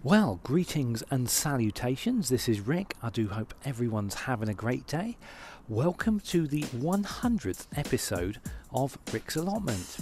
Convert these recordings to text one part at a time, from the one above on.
Well, greetings and salutations. This is Rick. I do hope everyone's having a great day. Welcome to the 100th episode of Rick's Allotment.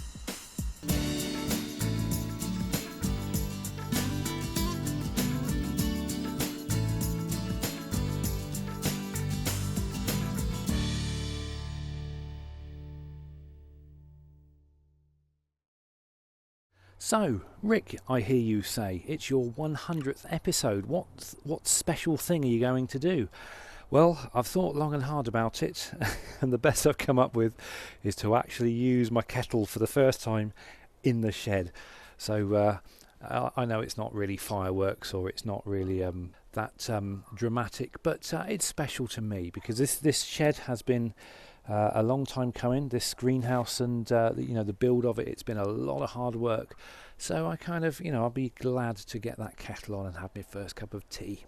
So, Rick, I hear you say, it's your 100th episode. What special thing are you going to do? Well, I've thought long and hard about it, and the best I've come up with is to actually use my kettle for the first time in the shed. So, I know it's not really fireworks or it's not really that dramatic, but it's special to me because this shed has been a long time coming, this greenhouse and the build of it. It's been a lot of hard work, so I kind of I'll be glad to get that kettle on and have my first cup of tea.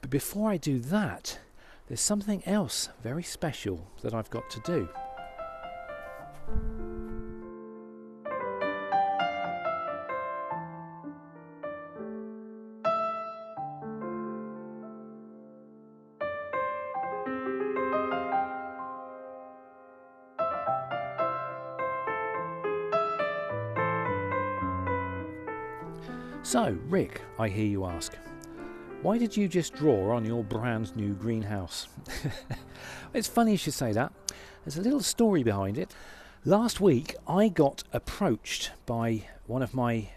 But before I do that, there's something else very special that I've got to do. So, Rick, I hear you ask, why did you just draw on your brand new greenhouse? It's funny you should say that. There's a little story behind it. Last week, I got approached by one of my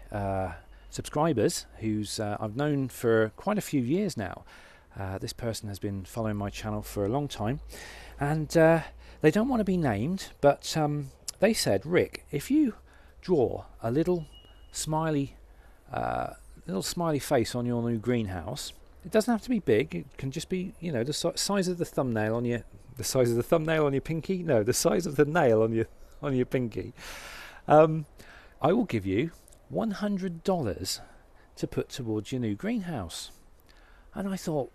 subscribers who's I've known for quite a few years now. This person has been following my channel for a long time, and they don't want to be named, but they said, Rick, if you draw a little smiley face on your new greenhouse. It doesn't have to be big. It can just be, the size of the thumbnail on your pinky. No, the size of the nail on your pinky. I will give you $100 to put towards your new greenhouse. And I thought,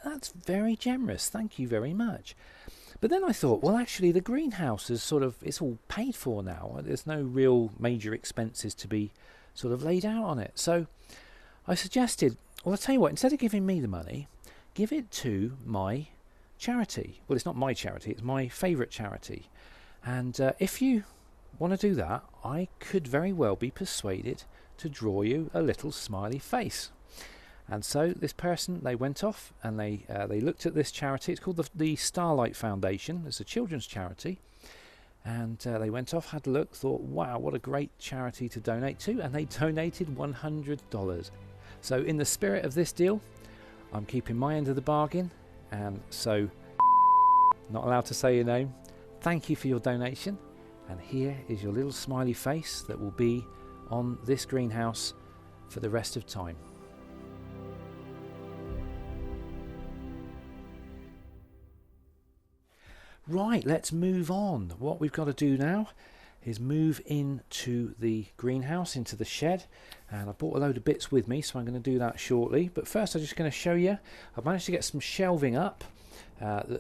that's very generous. Thank you very much. But then I thought, well, actually, the greenhouse is it's all paid for now. There's no real major expenses to be sort of laid out on it. So I suggested, well, I'll tell you what, instead of giving me the money, give it to my charity. Well, it's not my charity, it's my favourite charity. And if you want to do that, I could very well be persuaded to draw you a little smiley face. And so this person, they went off and they looked at this charity. It's called the Starlight Foundation. It's a children's charity. And they went off, had a look, thought, wow, what a great charity to donate to, and they donated $100. So in the spirit of this deal, I'm keeping my end of the bargain, and so, not allowed to say your name, thank you for your donation, and here is your little smiley face that will be on this greenhouse for the rest of time. Right, let's move on. What we've got to do now is move into the greenhouse, into the shed, and I brought a load of bits with me, so I'm going to do that shortly. But first I'm just going to show you, I've managed to get some shelving up.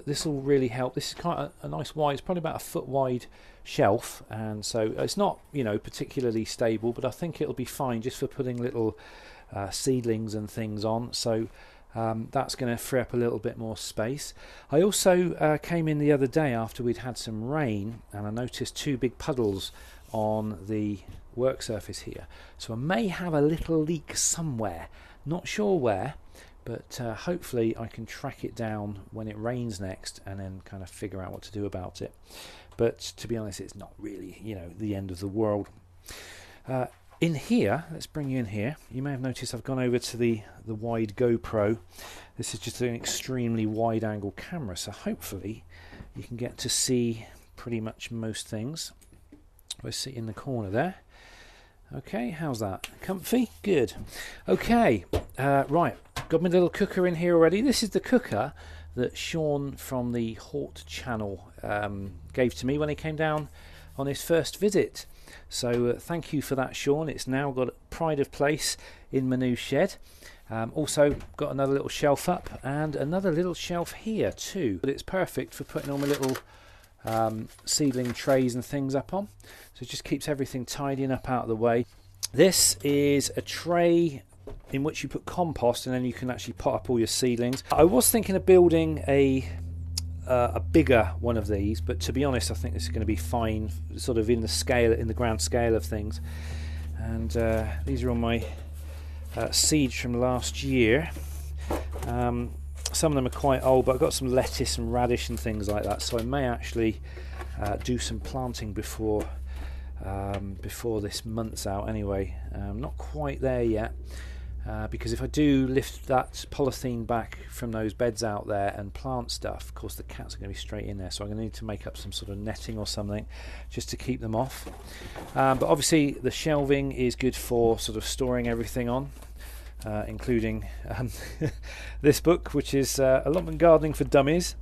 This will really help. This is quite a nice wide, it's probably about a foot wide shelf, and so it's not particularly stable, but I think it'll be fine just for putting little seedlings and things on. So that's going to free up a little bit more space. I also came in the other day after we'd had some rain, and I noticed two big puddles on the work surface here. So I may have a little leak somewhere, not sure where, but hopefully I can track it down when it rains next and then kind of figure out what to do about it. But to be honest, it's not really the end of the world. In here, let's bring you in here. You may have noticed I've gone over to the wide GoPro. This is just an extremely wide angle camera, so hopefully you can get to see pretty much most things. We'll sit in the corner there. Okay, how's that? Comfy? Good. Okay, right, got my little cooker in here already. This is the cooker that Sean from the Hort channel gave to me when he came down on his first visit. So thank you for that, Sean. It's now got pride of place in my new shed. Also got another little shelf up and another little shelf here too. But it's perfect for putting all my little seedling trays and things up on. So it just keeps everything tidying up out of the way. This is a tray in which you put compost, and then you can actually pot up all your seedlings. I was thinking of building a bigger one of these, but to be honest, I think this is going to be fine, sort of in the grand scale of things. And these are all my seeds from last year. Some of them are quite old, but I've got some lettuce and radish and things like that, so I may actually do some planting before this month's out anyway. Not quite there yet, because if I do lift that polythene back from those beds out there and plant stuff, of course the cats are going to be straight in there, so I'm going to need to make up some sort of netting or something just to keep them off. But obviously the shelving is good for sort of storing everything on, including this book, which is Allotment Gardening for Dummies.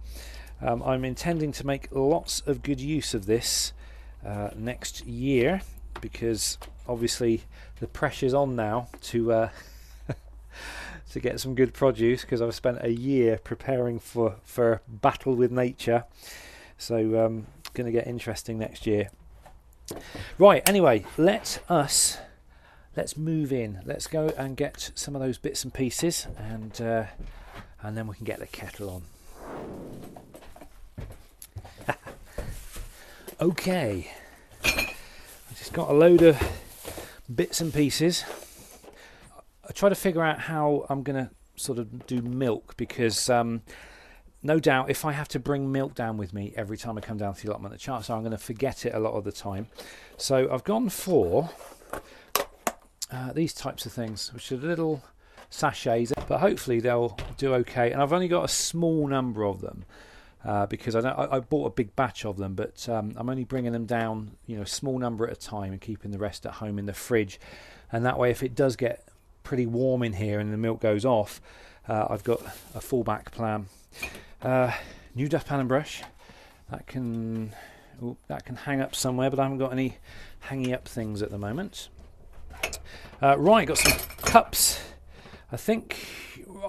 I'm intending to make lots of good use of this next year, because obviously the pressure's on now to to get some good produce, because I've spent a year preparing for battle with nature. So going to get interesting next year. Right, anyway, let's move in. Let's go and get some of those bits and pieces, and then we can get the kettle on. Okay, I just got a load of bits and pieces. I try to figure out how I'm going to sort of do milk, because no doubt if I have to bring milk down with me every time I come down to the allotment, the chances are I'm going to forget it a lot of the time. So I've gone for these types of things, which are little sachets, but hopefully they'll do okay. And I've only got a small number of them, because I bought a big batch of them, but I'm only bringing them down, a small number at a time, and keeping the rest at home in the fridge. And that way, if it does get pretty warm in here and the milk goes off, I've got a fallback plan. New dustpan and brush. That can hang up somewhere, but I haven't got any hanging up things at the moment. Right, got some cups. I think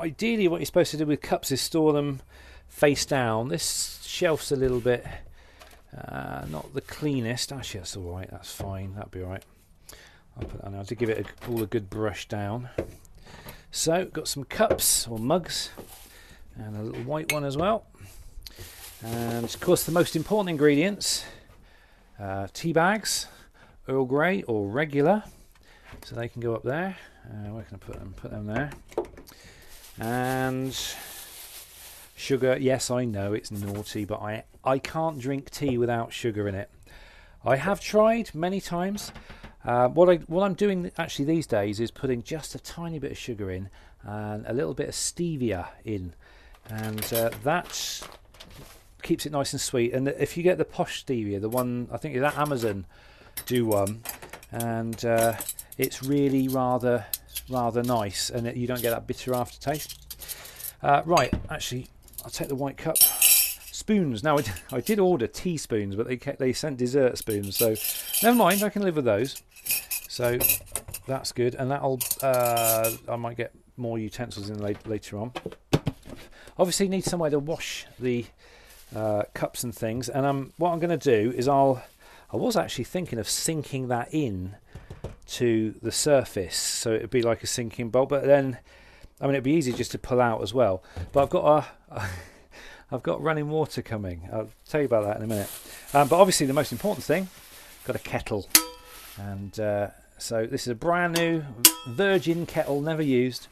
ideally what you're supposed to do with cups is store them face down. This shelf's a little bit not the cleanest. Actually, that's all right. That's fine. That'll be all right. I'll put that on. I have to give it all a good brush down. So, got some cups or mugs, and a little white one as well. And of course, the most important ingredients: tea bags, Earl Grey or regular, so they can go up there. Where can I put them? Put them there. And sugar. Yes, I know it's naughty, but I can't drink tea without sugar in it. I have tried many times. What I'm doing actually these days is putting just a tiny bit of sugar in and a little bit of stevia in, and that keeps it nice and sweet. And if you get the posh stevia, the one I think is at Amazon, do one, and it's really rather nice, and you don't get that bitter aftertaste. Right, actually, I'll take the white cup. Spoons. Now I did order teaspoons, but they sent dessert spoons, so never mind. I can live with those. So that's good, and that'll I might get more utensils in later on. Obviously, need somewhere to wash the cups and things, and what I'm going to do is I was actually thinking of sinking that in to the surface, so it'd be like a sinking bowl. But then, it'd be easy just to pull out as well. But I've got running water coming. I'll tell you about that in a minute. But obviously the most important thing, got a kettle. And so this is a brand new virgin kettle, never used.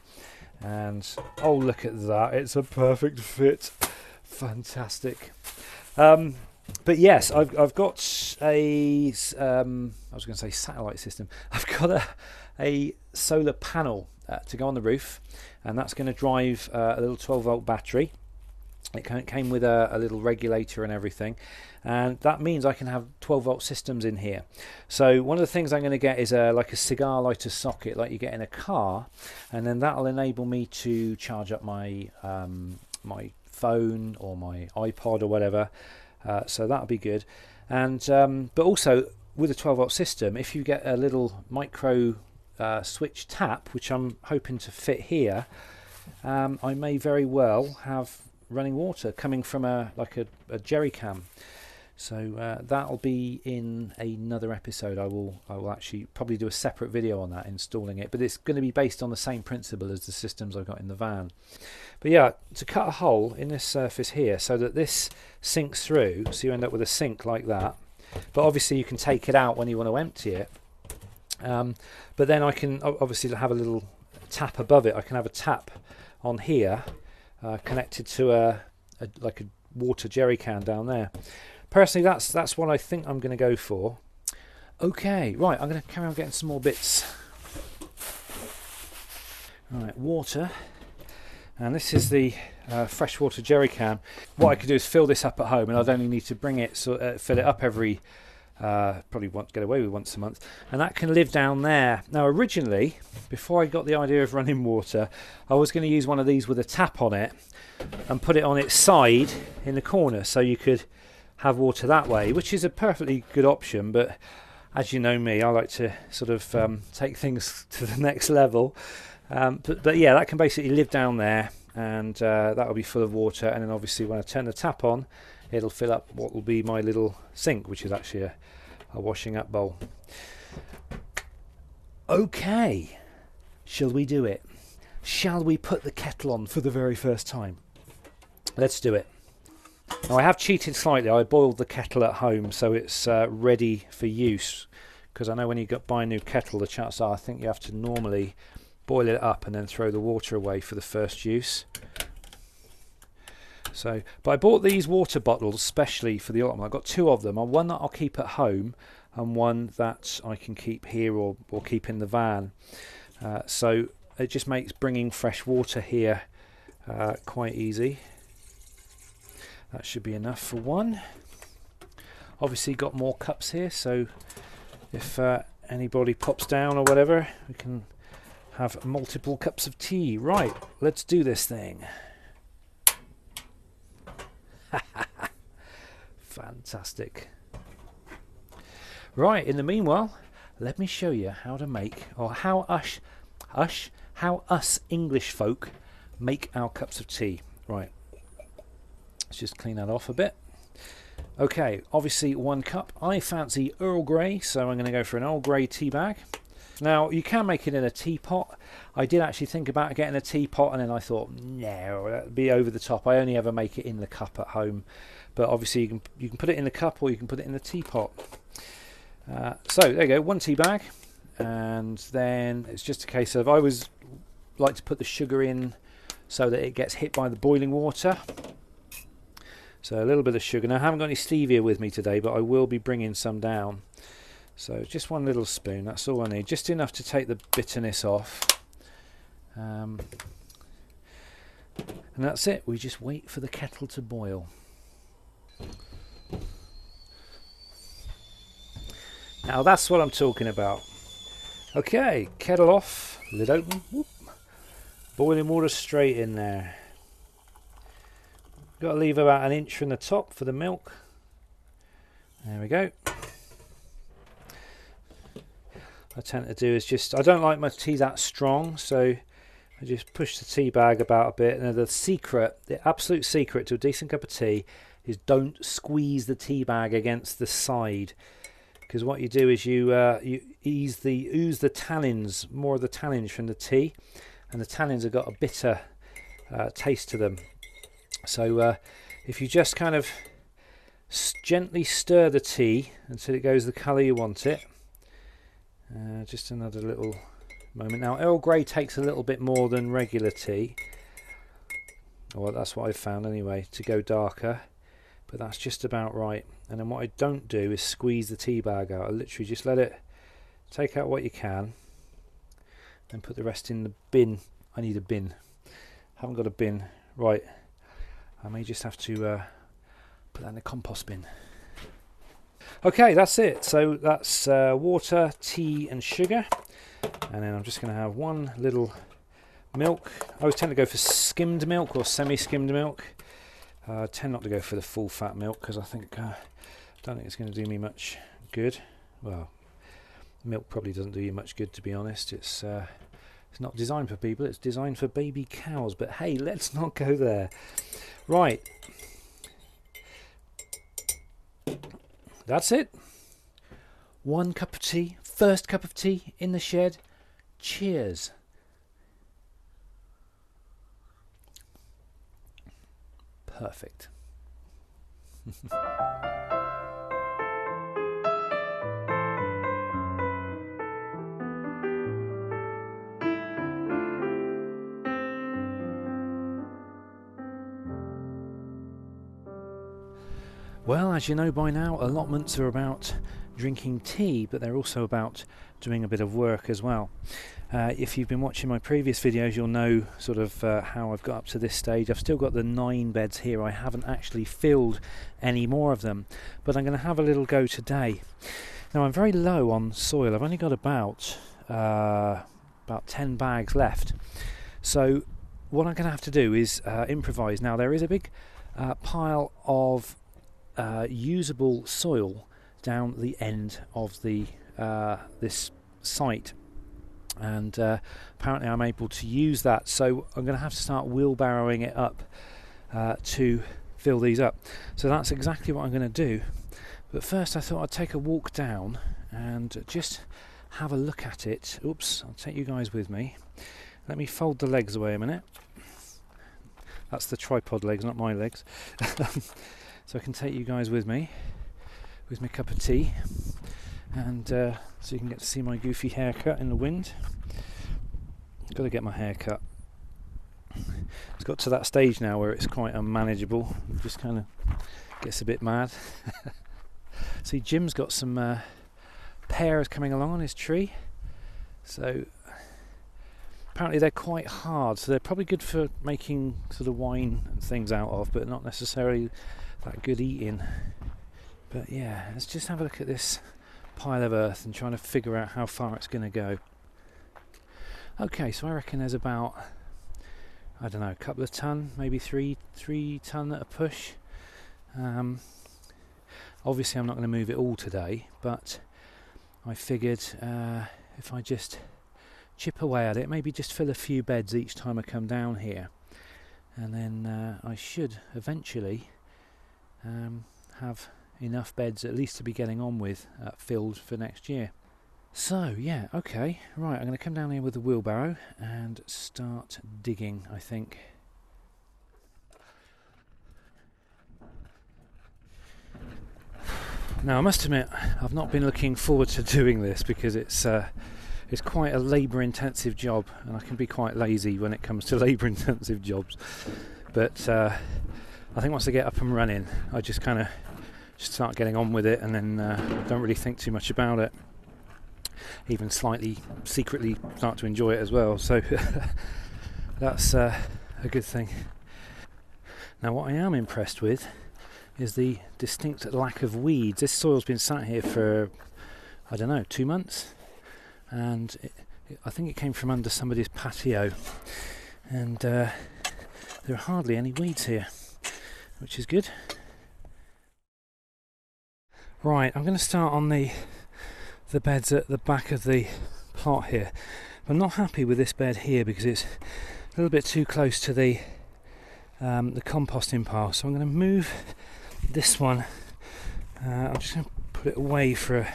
And oh, look at that. It's a perfect fit. Fantastic. But yes, I've got I was going to say satellite system. I've got a solar panel to go on the roof. And that's going to drive a little 12-volt battery. It came with a little regulator and everything, and that means I can have 12-volt systems in here. So one of the things I'm going to get is like a cigar lighter socket, like you get in a car, and then that'll enable me to charge up my my phone or my iPod or whatever. So that'll be good. And but also with a 12-volt system, if you get a little micro switch tap, which I'm hoping to fit here, I may very well have running water coming from a jerry can. So that'll be in another episode. I will actually probably do a separate video on that, installing it, but it's going to be based on the same principle as the systems I've got in the van. But yeah, to cut a hole in this surface here so that this sinks through, so you end up with a sink like that, but obviously you can take it out when you want to empty it. But then I can obviously have a little tap above it. I can have a tap on here connected to like a water jerry can down there. Personally, that's what I think I'm going to go for. Okay, right, I'm going to carry on getting some more bits. Right, water. And this is the freshwater jerry can. What I could do is fill this up at home, and I'd only need to bring it, fill it up every, probably want to get away with once a month. And that can live down there. Now, originally, before I got the idea of running water, I was going to use one of these with a tap on it and put it on its side in the corner, so you could have water that way, which is a perfectly good option. But as you know me, I like to sort of take things to the next level. But yeah, that can basically live down there, and that will be full of water. And then obviously when I turn the tap on, it'll fill up what will be my little sink, which is actually a washing up bowl. Okay, shall we do it? Shall we put the kettle on for the very first time? Let's do it. Now, I have cheated slightly. I boiled the kettle at home so it's ready for use, because I know when you buy a new kettle, the chances are I think you have to normally boil it up and then throw the water away for the first use. So, but I bought these water bottles specially for the Allotment. I've got two of them. One that I'll keep at home and one that I can keep here or keep in the van. So it just makes bringing fresh water here quite easy. That should be enough for one. Obviously got more cups here, so if anybody pops down or whatever, we can have multiple cups of tea. Right, let's do this thing. Fantastic. Right, in the meanwhile, let me show you how to make, or how us English folk make our cups of tea. Right. Let's just clean that off a bit. Okay, obviously 1 cup. I fancy Earl Grey, so I'm going to go for an Earl Grey tea bag. Now, you can make it in a teapot. I did actually think about getting a teapot, and then I thought, no, that'd be over the top. I only ever make it in the cup at home. But obviously you can put it in the cup or you can put it in the teapot. So there you go, 1 tea bag. And then it's just a case of, I always like to put the sugar in so that it gets hit by the boiling water. So a little bit of sugar. Now I haven't got any stevia with me today, but I will be bringing some down. So just 1 little spoon, that's all I need. Just enough to take the bitterness off. And that's it. We just wait for the kettle to boil. Now that's what I'm talking about. Okay, kettle off, lid open. Whoop. Boiling water straight in there. Got to leave about 1 inch from the top for the milk. There we go. I tend to do is just, I don't like my tea that strong, so I just push the tea bag about a bit. And the absolute secret to a decent cup of tea is don't squeeze the tea bag against the side, because what you do is you ooze the tannins, more of the tannins from the tea, and the tannins have got a bitter taste to them. So if you just kind of gently stir the tea until it goes the colour you want it. Just another little moment. Now Earl Grey takes a little bit more than regular tea. Well, that's what I've found anyway, to go darker. But that's just about right. And then what I don't do is squeeze the tea bag out. I literally just let it take out what you can. Then put the rest in the bin. I need a bin. Haven't got a bin. Right. I may just have to put that in the compost bin. Okay, that's it. So that's water, tea and sugar. And then I'm just going to have 1 little milk. I always tend to go for skimmed milk or semi-skimmed milk. I tend not to go for the full fat milk because I don't think it's going to do me much good. Well, milk probably doesn't do you much good, to be honest. It's not designed for people, it's designed for baby cows. But hey, let's not go there. Right. that's it. One cup of tea, first cup of tea in the shed. Cheers. Perfect. Well, as you know by now, allotments are about drinking tea, but they're also about doing a bit of work as well. If you've been watching my previous videos, you'll know sort of how I've got up to this stage. I've still got the 9 beds here. I haven't actually filled any more of them, but I'm going to have a little go today. Now, I'm very low on soil. I've only got about 10 bags left. So what I'm going to have to do is improvise. Now, there is a big pile of usable soil down the end of the this site, and apparently I'm able to use that, so I'm going to have to start wheelbarrowing it up to fill these up. So that's exactly what I'm going to do, but first I thought I'd take a walk down and just have a look at it. Oops, I'll take you guys with me. Let me fold the legs away a minute. That's the tripod legs, not my legs. So I can take you guys with me with my cup of tea, and so you can get to see my goofy haircut in the wind. Got to get my hair cut. It's got to that stage now where it's quite unmanageable. It just kind of gets a bit mad. See, Jim's got some pears coming along on his tree. So apparently they're quite hard, so they're probably good for making sort of wine and things out of, but not necessarily that good eating. But yeah, let's just have a look at this pile of earth and trying to figure out how far it's going to go. Okay, so I reckon there's about, I don't know, a couple of ton, maybe three ton at a push. Obviously I'm not going to move it all today, but I figured if I just chip away at it, maybe just fill a few beds each time I come down here, and then I should eventually have enough beds at least to be getting on with filled for next year. So yeah, okay, right, I'm going to come down here with the wheelbarrow and start digging, I think. Now I must admit, I've not been looking forward to doing this because it's quite a labour-intensive job, and I can be quite lazy when it comes to labour-intensive jobs. But I think once I get up and running, I just kind of start getting on with it, and then don't really think too much about it. Even slightly secretly start to enjoy it as well. So that's a good thing. Now, what I am impressed with is the distinct lack of weeds. This soil's been sat here for, I don't know, 2 months, and I think it came from under somebody's patio, and there are hardly any weeds here, which is good. Right, I'm going to start on the beds at the back of the plot here. I'm not happy with this bed here because it's a little bit too close to the composting pile, so I'm going to move this one. I'm just going to put it away for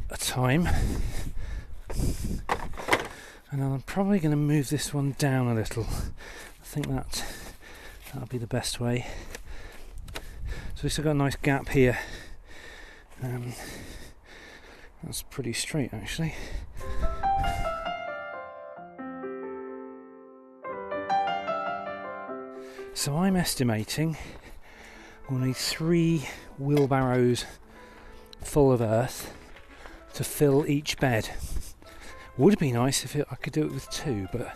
a time, and I'm probably going to move this one down a little. I think that'll be the best way. So at least I've got a nice gap here. That's pretty straight actually. So I'm estimating we'll need 3 wheelbarrows full of earth to fill each bed. Would be nice if I could do it with 2, but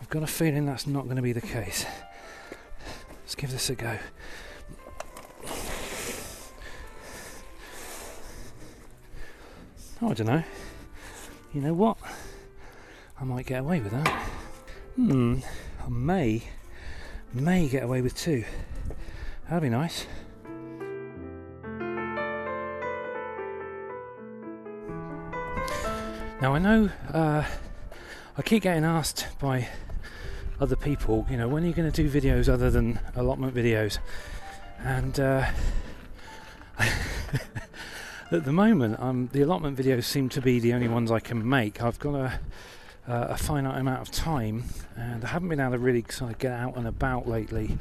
I've got a feeling that's not going to be the case. Let's give this a go. Oh, I don't know. You know what? I might get away with that. I may get away with 2. That'd be nice. Now I know I keep getting asked by other people, when are you going to do videos other than allotment videos? And At the moment, the allotment videos seem to be the only ones I can make. I've got a finite amount of time, and I haven't been able to really sort of get out and about lately.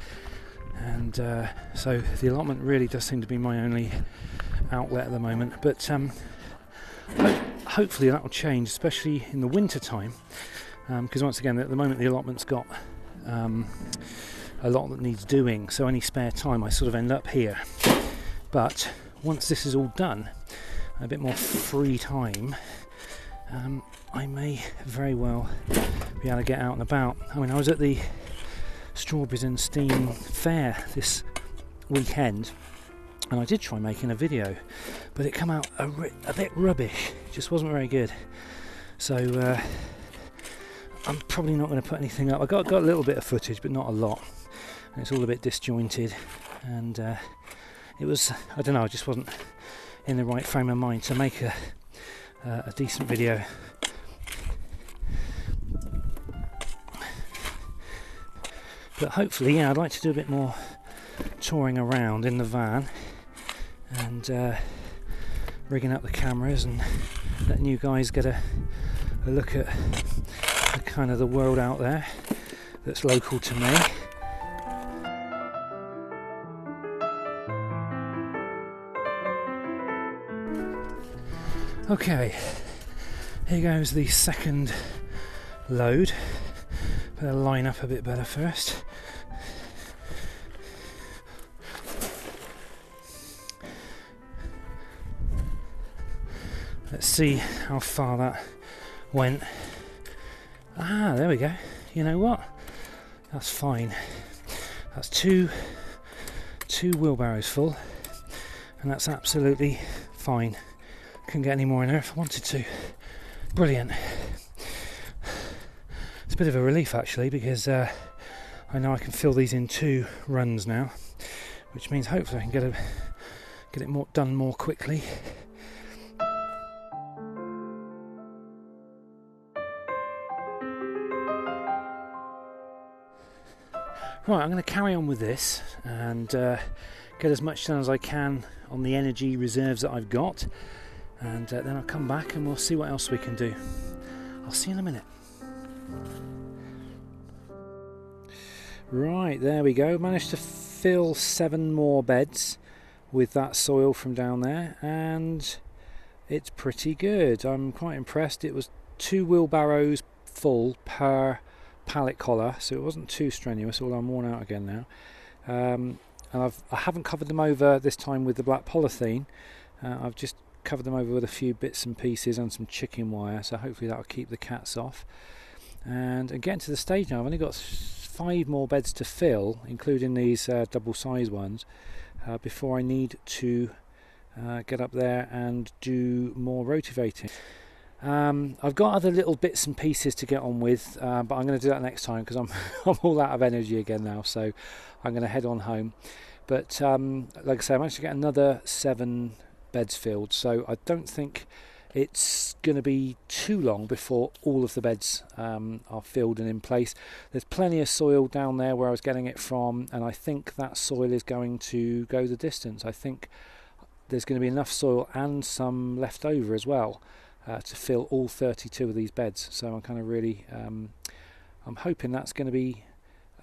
And so the allotment really does seem to be my only outlet at the moment. But hopefully that will change, especially in the winter time. Because once again, at the moment the allotment's got a lot that needs doing, so any spare time I sort of end up here. But once this is all done, a bit more free time, I may very well be able to get out and about. I mean, I was at the Strawberries and Steam fair this weekend, and I did try making a video, but it came out a bit rubbish. It just wasn't very good. So I'm probably not going to put anything up. I got a little bit of footage, but not a lot, and it's all a bit disjointed. And it was, I don't know, I just wasn't in the right frame of mind to make a decent video. But hopefully, yeah, I'd like to do a bit more touring around in the van and rigging up the cameras and letting you guys get a look at the kind of the world out there that's local to me. Okay, here goes the second load. Better line up a bit better first. Let's see how far that went. Ah, there we go. You know what? That's fine. That's two wheelbarrows full, and that's absolutely fine. Couldn't get any more in there if I wanted to. Brilliant. It's a bit of a relief actually, because I know I can fill these in 2 runs now, which means hopefully I can get it done more quickly. Right, I'm going to carry on with this and get as much done as I can on the energy reserves that I've got. And then I'll come back and we'll see what else we can do. I'll see you in a minute. Right, there we go. Managed to fill 7 more beds with that soil from down there, and it's pretty good. I'm quite impressed. It was 2 wheelbarrows full per pallet collar, so it wasn't too strenuous, although I'm worn out again now. And I haven't covered them over this time with the black polythene. I've just covered them over with a few bits and pieces and some chicken wire, so hopefully that'll keep the cats off. And getting to the stage now, I've only got 5 more beds to fill, including these double size ones, before I need to get up there and do more rotivating. I've got other little bits and pieces to get on with, but I'm going to do that next time because I'm all out of energy again now, so I'm going to head on home. But like I say, I managed to get another 7 beds filled, so I don't think it's going to be too long before all of the beds are filled and in place. There's plenty of soil down there where I was getting it from, and I think that soil is going to go the distance. I think there's going to be enough soil and some left over as well to fill all 32 of these beds. So I'm kind of really I'm hoping that's going to be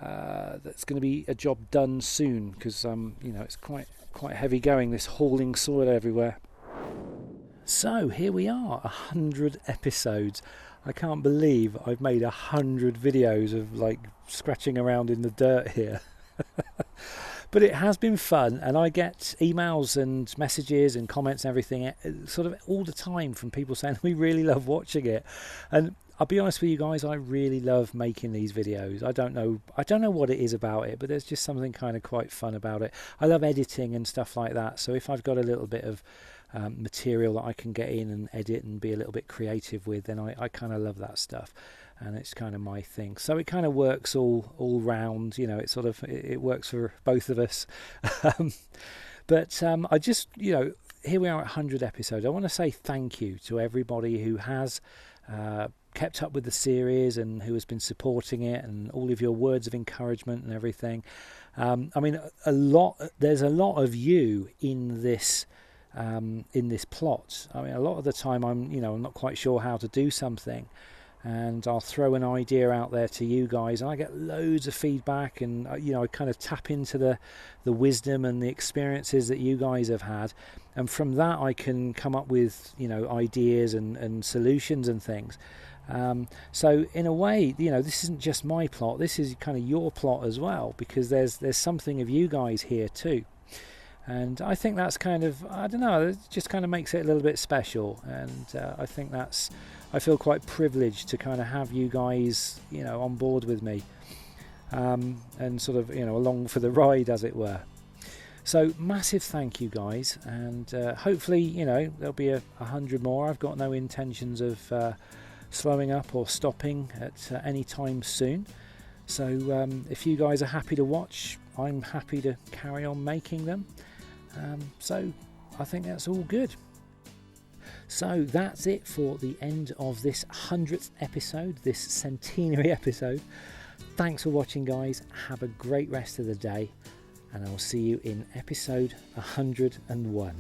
a job done soon, because you know, it's quite heavy going, this hauling soil everywhere. So here we are, 100 episodes. I can't believe I've made 100 videos of like scratching around in the dirt here. But it has been fun, and I get emails and messages and comments and everything sort of all the time from people saying we really love watching it. And I'll be honest with you guys, I really love making these videos. I don't know what it is about it, but there's just something kind of quite fun about it. I love editing and stuff like that, so if I've got a little bit of material that I can get in and edit and be a little bit creative with, then I kind of love that stuff, and it's kind of my thing. So it kind of works all round, you know. It works for both of us. But I just, you know, here we are at 100 episodes. I want to say thank you to everybody who has kept up with the series and who has been supporting it, and all of your words of encouragement and everything. I mean, there's a lot of you in this plot. I mean, a lot of the time I'm not quite sure how to do something, and I'll throw an idea out there to you guys, and I get loads of feedback, and I kind of tap into the wisdom and the experiences that you guys have had, and from that I can come up with ideas and solutions and things. So in a way, this isn't just my plot, this is kind of your plot as well, because there's something of you guys here too. And I think that's kind of, I don't know, it just kind of makes it a little bit special. And I think I feel quite privileged to kind of have you guys, on board with me, and sort of, along for the ride, as it were. So massive thank you, guys. And hopefully, there'll be 100 more. I've got no intentions of slowing up or stopping at any time soon. So if you guys are happy to watch, I'm happy to carry on making them. So I think that's all good. So that's it for the end of this 100th episode, this centenary episode. Thanks for watching, guys. Have a great rest of the day, and I will see you in episode 101.